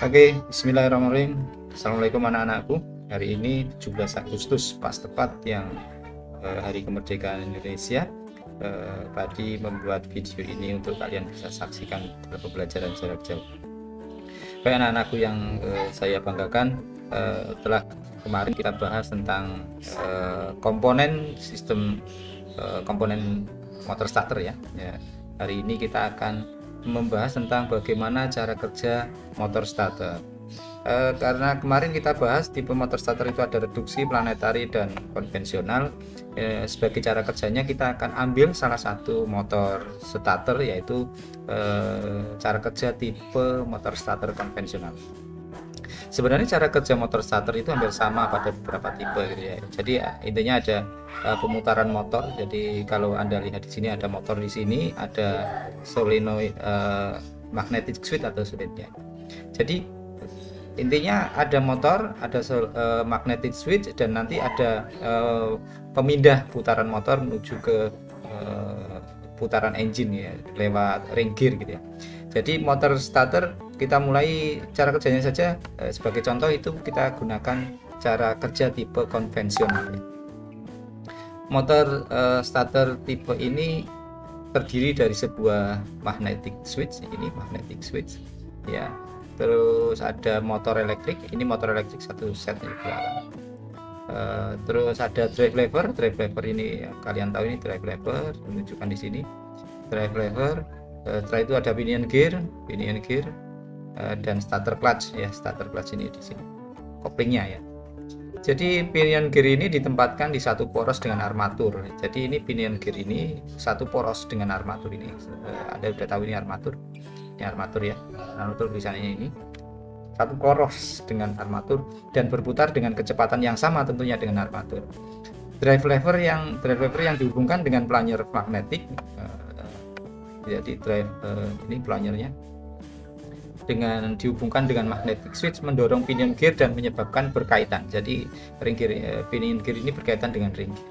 Oke, bismillahirrahmanirrahim. Assalamualaikum anak-anakku. Hari ini 17 Agustus, pas tepat yang hari kemerdekaan Indonesia. Padi membuat video ini untuk kalian bisa saksikan dalam pembelajaran jarak jauh. Baik anak-anakku yang saya banggakan, telah kemarin kita bahas tentang komponen sistem komponen motor starter ya. Hari ini kita akan membahas tentang bagaimana cara kerja motor starter. Karena kemarin kita bahas tipe motor starter itu ada reduksi, planetari, dan konvensional. Sebagai cara kerjanya kita akan ambil salah satu motor starter, yaitu cara kerja tipe motor starter konvensional. Sebenarnya cara kerja motor starter itu hampir sama pada beberapa tipe gitu ya. Jadi intinya ada pemutaran motor. Jadi kalau Anda lihat di sini ada motor, di sini ada solenoid magnetic switch atau switchnya. Jadi intinya ada motor, ada magnetic switch, dan nanti ada pemindah putaran motor menuju ke putaran engine ya, lewat ring gear gitu ya. Jadi motor starter kita mulai cara kerjanya saja, sebagai contoh itu kita gunakan cara kerja tipe konvensional. Motor starter tipe ini terdiri dari sebuah magnetic switch, ini magnetic switch ya. Terus ada motor elektrik, ini motor elektrik satu set di belakang. Terus ada drive lever ini kalian tahu, ini drive lever menunjukkan di sini drive lever. Setelah itu ada pinion gear, dan starter clutch ya, starter clutch ini di sini koplingnya ya. Jadi pinion gear ini ditempatkan di satu poros dengan armatur. Jadi ini pinion gear ini satu poros dengan armatur ini. Anda udah tahu ini armatur ya, armatur tulisannya ini satu poros dengan armatur dan berputar dengan kecepatan yang sama tentunya dengan armatur. Drive lever yang dihubungkan dengan planer magnetik. Jadi drive ini planernya dengan dihubungkan dengan magnetic switch mendorong pinion gear dan menyebabkan berkaitan. Jadi ring gear, pinion gear ini berkaitan dengan ring gear.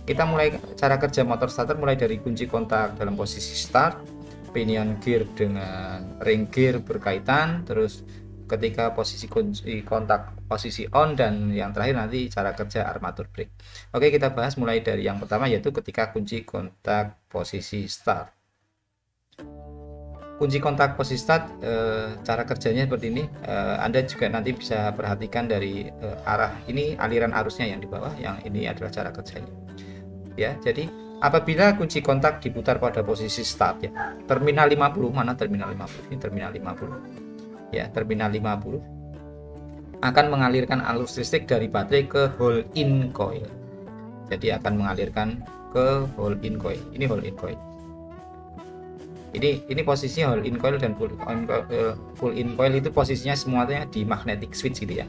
Kita mulai cara kerja motor starter mulai dari kunci kontak dalam posisi start, pinion gear dengan ring gear berkaitan, terus ketika posisi kunci kontak posisi on, dan yang terakhir nanti cara kerja armatur brake. Oke, kita bahas mulai dari yang pertama, yaitu ketika kunci kontak posisi start. Kunci kontak posisi start, cara kerjanya seperti ini. Anda juga nanti bisa perhatikan dari arah ini, aliran arusnya yang di bawah, yang ini adalah cara kerjanya ya. Jadi apabila kunci kontak diputar pada posisi start ya, terminal 50, mana terminal 50, ini terminal 50 ya, terminal 50 akan mengalirkan arus listrik dari baterai ke hole in coil. Jadi akan mengalirkan ke hole in coil, ini hole in coil. Ini posisi hole in coil dan pull in coil itu posisinya semuanya di magnetic switch gitu ya.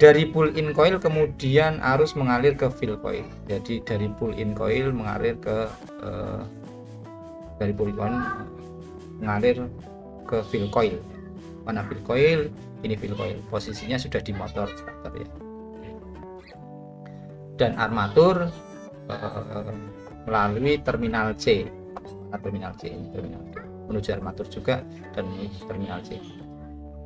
Dari pull in coil kemudian arus mengalir ke fill coil. Jadi dari pull in coil mengalir ke fill coil. Mana fill coil? Ini fill coil. Posisinya sudah di motor starter ya. Dan armatur melalui terminal C. Terminal C ini, menuju armatur juga dan menuju terminal C.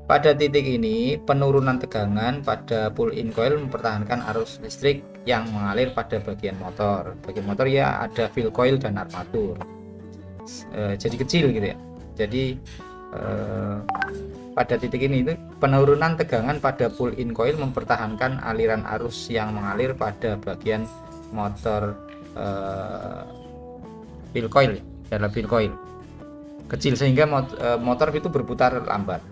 Pada titik ini penurunan tegangan pada pull in coil mempertahankan arus listrik yang mengalir pada bagian motor. Bagian motor ya ada fill coil dan armatur. Jadi kecil gitu ya. Jadi pada titik ini itu penurunan tegangan pada pull in coil mempertahankan aliran arus yang mengalir pada bagian motor fill coil dalam fill coil kecil, sehingga motor itu berputar lambat.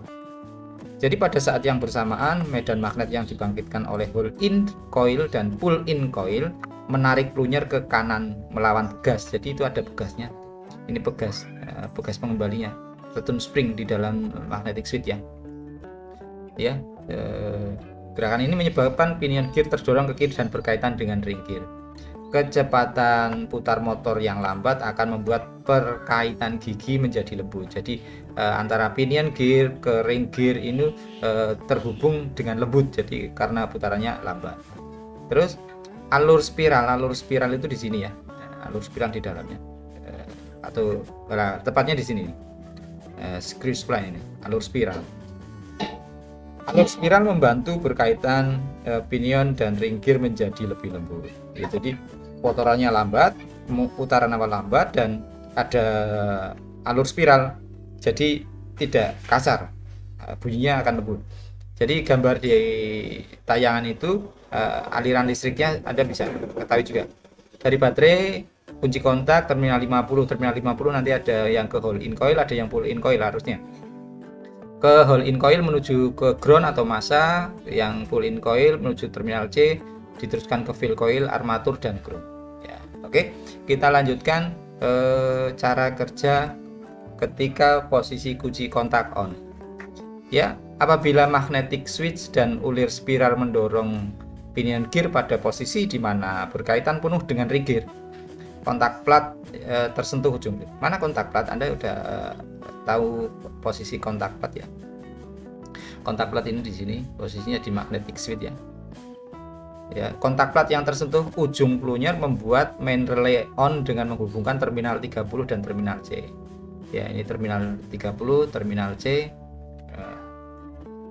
Jadi pada saat yang bersamaan medan magnet yang dibangkitkan oleh hole in coil dan pull in coil menarik plunger ke kanan melawan pegas. Jadi itu ada pegasnya, ini pegas pengembalinya, return spring di dalam magnetic switch ya. Gerakan ini menyebabkan pinion gear terdorong ke kiri dan berkaitan dengan ring gear. Kecepatan putar motor yang lambat akan membuat perkaitan gigi menjadi lembut. Jadi antara pinion gear ke ring gear ini terhubung dengan lembut. Jadi karena putarannya lambat. Terus alur spiral itu di sini ya. Alur spiral di dalamnya. Atau tepatnya di sini. screw spline ini, alur spiral. Alur spiral membantu berkaitan pinion dan ring gear menjadi lebih lembut. Ya, jadi kotorannya lambat, putaran awal lambat, dan ada alur spiral, jadi tidak kasar, bunyinya akan lembut. Jadi gambar di tayangan itu aliran listriknya Anda bisa ketahui juga. Dari baterai, kunci kontak, terminal 50, nanti ada yang ke hole in coil, ada yang pull in coil harusnya. Ke hole in coil menuju ke ground atau massa, yang pull in coil menuju terminal C, diteruskan ke fill coil, armatur, dan ground. Ya, oke. Kita lanjutkan cara kerja ketika posisi kunci kontak on. Ya, apabila magnetic switch dan ulir spiral mendorong pinion gear pada posisi di mana berkaitan penuh dengan ring gear, kontak plat tersentuh ujung. Mana kontak plat? Anda udah tahu posisi kontak plat ya. Kontak plat ini di sini, posisinya di magnetic switch ya. Ya, kontak plat yang tersentuh ujung plunger membuat main relay on dengan menghubungkan terminal 30 dan terminal C. Ya, ini terminal 30, terminal C,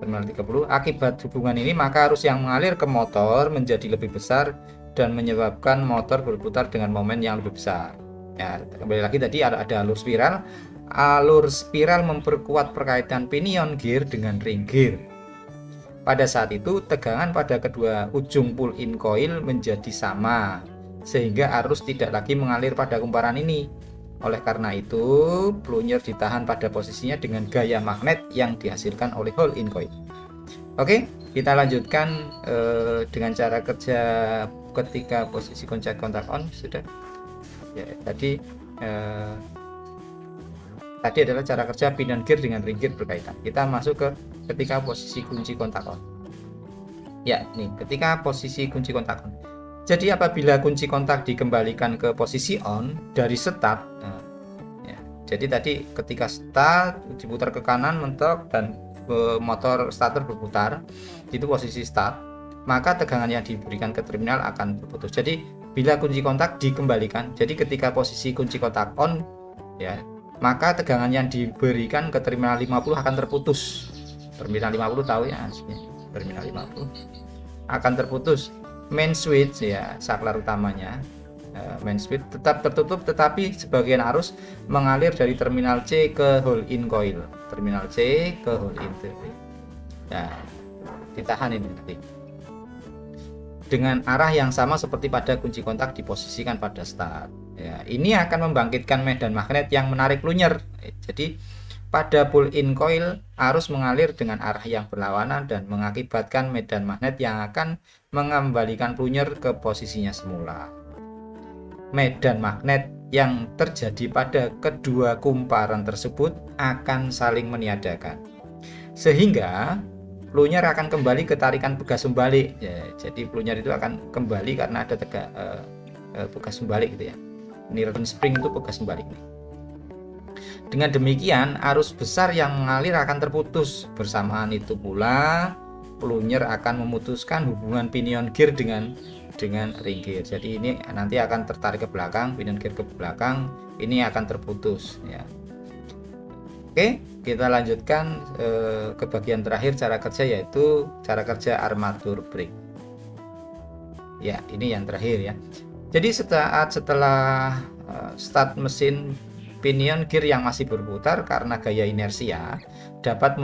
terminal 30. Akibat hubungan ini, maka arus yang mengalir ke motor menjadi lebih besar dan menyebabkan motor berputar dengan momen yang lebih besar. Ya, kembali lagi tadi ada alur spiral. Alur spiral memperkuat perkaitan pinion gear dengan ring gear. Pada saat itu tegangan pada kedua ujung pull in coil menjadi sama, sehingga arus tidak lagi mengalir pada kumparan ini. Oleh karena itu, plunger ditahan pada posisinya dengan gaya magnet yang dihasilkan oleh hole in coil. Oke, kita lanjutkan dengan cara kerja ketika posisi kontak on sudah. Ya, tadi adalah cara kerja pinion gear dengan ring gear berkaitan. Kita masuk ke ketika posisi kunci kontak on. Ya, nih ketika posisi kunci kontak on. Jadi apabila kunci kontak dikembalikan ke posisi on dari start, ya, jadi tadi ketika start diputar ke kanan mentok dan motor starter berputar, itu posisi start, maka tegangan yang diberikan ke terminal akan terputus. Jadi bila kunci kontak dikembalikan, jadi ketika posisi kunci kontak on, ya, maka tegangan yang diberikan ke terminal 50 akan terputus. Terminal 50 tahu ya, terminal 50 akan terputus. Main switch ya, saklar utamanya, main switch tetap tertutup, tetapi sebagian arus mengalir dari terminal C ke hole in coil. Terminal C ke hole in coil. Ya, ditahan ini nanti dengan arah yang sama seperti pada kunci kontak diposisikan pada start. Ya, ini akan membangkitkan medan magnet yang menarik plunger. Jadi pada pull in coil arus mengalir dengan arah yang berlawanan dan mengakibatkan medan magnet yang akan mengembalikan plunger ke posisinya semula. Medan magnet yang terjadi pada kedua kumparan tersebut akan saling meniadakan, sehingga plunger akan kembali ke tarikan bekas sumbalik. Ya, jadi plunger itu akan kembali karena ada bekas sumbalik gitu ya. Ini return spring itu bekas sumbalik. Dengan demikian arus besar yang mengalir akan terputus. Bersamaan itu pula plunger akan memutuskan hubungan pinion gear dengan ring gear. Jadi ini nanti akan tertarik ke belakang, pinion gear ke belakang, ini akan terputus ya. Oke, kita lanjutkan ke bagian terakhir cara kerja, yaitu cara kerja armatur brake. Ya, ini yang terakhir ya. Jadi setelah start mesin, pinion gear yang masih berputar karena gaya inersia dapat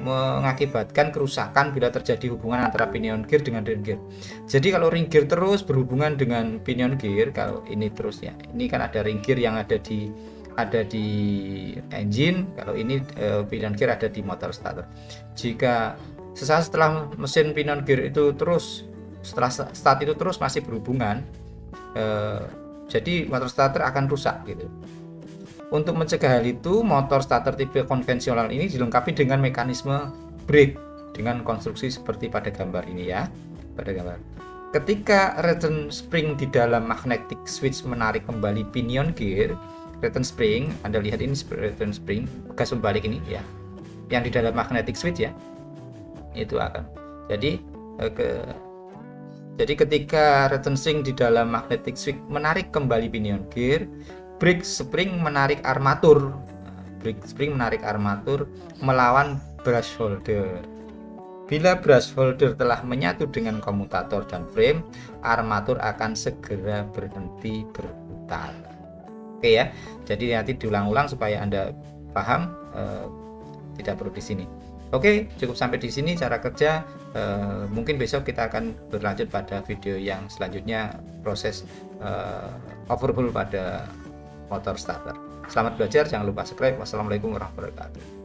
mengakibatkan kerusakan bila terjadi hubungan antara pinion gear dengan ring gear. Jadi kalau ring gear terus berhubungan dengan pinion gear, kalau ini terus ya, ini kan ada ring gear yang ada di engine, kalau ini pinion gear ada di motor starter. Jika sesaat setelah mesin pinion gear itu terus, setelah start itu terus masih berhubungan, jadi motor starter akan rusak gitu. Untuk mencegah hal itu, motor starter tipe konvensional ini dilengkapi dengan mekanisme brake dengan konstruksi seperti pada gambar ini ya, pada gambar. Ketika return spring di dalam magnetic switch menarik kembali pinion gear, return spring, Anda lihat ini return spring, bekas membalik ini ya, yang di dalam magnetic switch ya, itu akan. Jadi ketika return spring di dalam magnetic switch menarik kembali pinion gear, brake spring menarik armatur brake spring menarik armatur melawan brush holder. Bila brush holder telah menyatu dengan komutator dan frame, armatur akan segera berhenti berputar. Oke ya, jadi nanti diulang-ulang supaya Anda paham, tidak perlu di sini. Oke, cukup sampai di sini cara kerja. Mungkin besok kita akan berlanjut pada video yang selanjutnya, proses overhaul pada motor starter. Selamat belajar, jangan lupa subscribe. Wassalamualaikum warahmatullahi wabarakatuh.